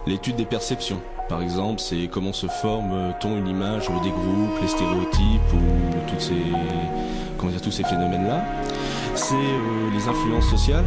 l'étude des perceptions. Par exemple, c'est comment se forme-t-on une image des groupes, les stéréotypes ou tous ces phénomènes-là. C'est les influences sociales,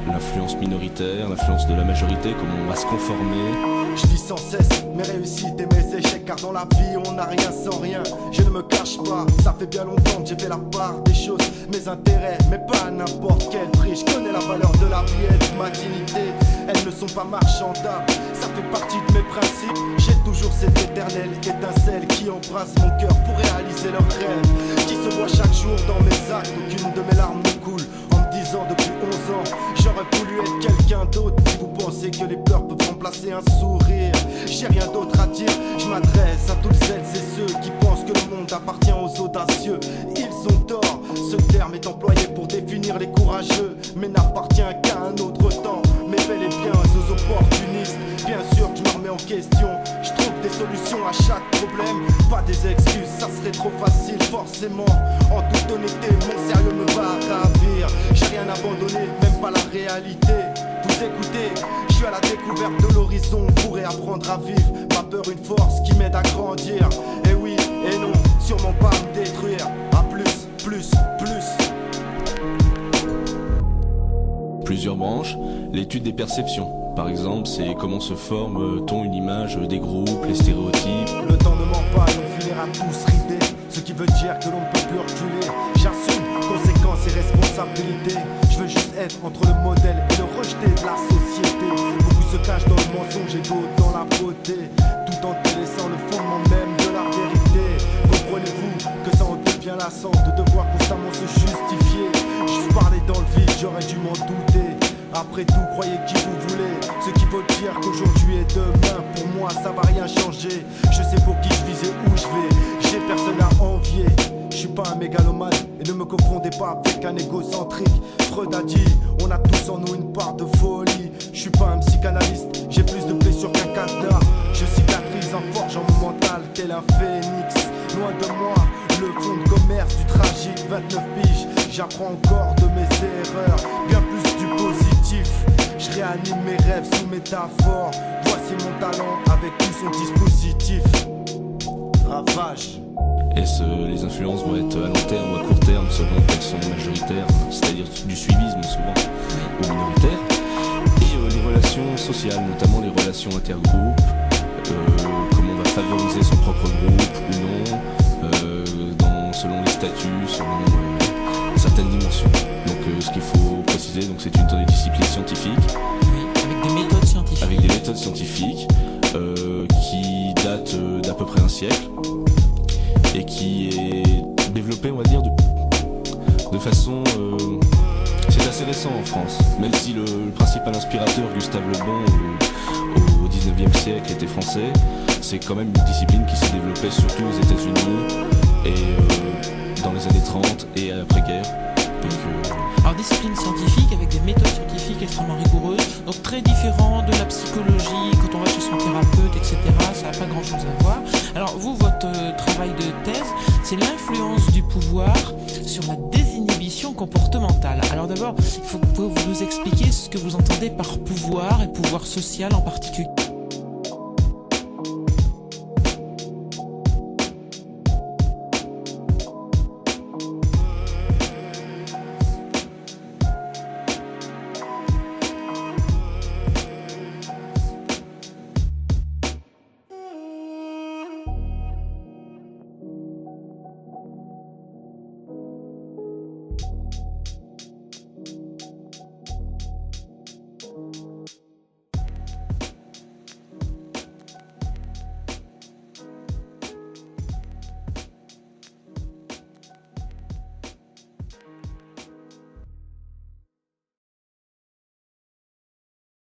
l'influence minoritaire, l'influence de la majorité, comment on va se conformer. Je vis sans cesse mes réussites et mes échecs, car dans la vie on n'a rien sans rien. Je ne me cache pas, ça fait bien longtemps que j'ai fait la part des choses, mes intérêts, mais pas à n'importe quel prix. Je connais la valeur de la vie et de ma dignité, elles ne sont pas marchandables, ça fait partie de mes principes. J'ai toujours cette éternelle étincelle qui embrasse mon cœur pour réaliser leurs rêves, qui se voit chaque jour dans mes actes. Aucune de mes larmes ne coule en me disant depuis 11 ans j'aurais voulu être quelqu'un d'autre. Si vous pensez que les pleurs peuvent remplacer un sourire, j'ai rien d'autre à dire. Je m'adresse à toutes celles et ceux qui pensent que le monde appartient aux audacieux. Ils ont tort, ce terme est employé pour définir les courageux, mais n'appartient qu'à un autre temps. Mais bel et bien aux opportunistes, bien sûr que je me remets en question. Je trouve des solutions à chaque problème, pas des excuses, ça serait trop facile forcément. En toute honnêteté, mon sérieux me va ravir. J'ai rien abandonné, même pas la réalité. Vous écoutez, je suis à la découverte de l'horizon pour réapprendre à vivre. Ma peur une force qui m'aide à grandir. Et oui, et non, sûrement pas me détruire. À plus, plus, plus. Plusieurs branches, l'étude des perceptions. Par exemple, c'est comment se forme-t-on une image des groupes, les stéréotypes. Le temps ne ment pas et on finira tous ridés, ce qui veut dire que l'on ne peut plus reculer. J'assume conséquences et responsabilités. Je veux juste être entre le modèle et le rejeté de la société. Beaucoup se cachent dans le mensonge et d'autres dans la beauté, tout en délaissant le fondement même de la vérité. Comprenez-vous que ça en devient lassant de devoir constamment se justifier. Je parlais dans le vide, j'aurais dû m'en douter. Après tout, croyez qui vous voulez. Ce qui veut dire qu'aujourd'hui et demain, pour moi, ça va rien changer. Je sais pour qui je vis et où je vais. J'ai personne à envier. Je suis pas un mégalomane et ne me confondez pas avec un égocentrique. Freud a dit, on a tous en nous une part de folie. Je suis pas un psychanalyste, j'ai plus de blessures qu'un cadenas. Je cicatrise en forgeant mon mental tel un phénix. Loin de moi, le fond de commerce du tragique. 29 piges, j'apprends encore de mes erreurs, bien plus du positif. Je réanime mes rêves sous métaphore. Voici mon talent avec tout son dispositif. Ravage. Les influences vont être à long terme ou à court terme selon qu'elles sont majoritaires, c'est-à-dire du suivisme souvent, ou minoritaire. Et les relations sociales, notamment les relations intergroupes, comment on va favoriser son propre groupe ou non, selon les statuts, selon certaines dimensions. Donc ce qu'il faut préciser, donc c'est une discipline scientifique. Oui, avec des méthodes scientifiques. Avec des méthodes scientifiques qui datent d'à peu près un siècle. Et qui est développé, on va dire, de façon... c'est assez récent en France, même si le principal inspirateur, Gustave Le Bon, au 19e siècle, était français. C'est quand même une discipline qui s'est développée surtout aux États-Unis et dans les années 30 et après-guerre. Alors, discipline scientifique avec des méthodes scientifiques extrêmement rigoureuses, donc très différent de la psychologie, quand on va chez son thérapeute, etc. Ça n'a pas grand-chose à voir. Alors vous, votre travail de thèse, c'est l'influence du pouvoir sur la désinhibition comportementale. Alors d'abord, il faut que vous nous expliquiez ce que vous entendez par pouvoir et pouvoir social en particulier.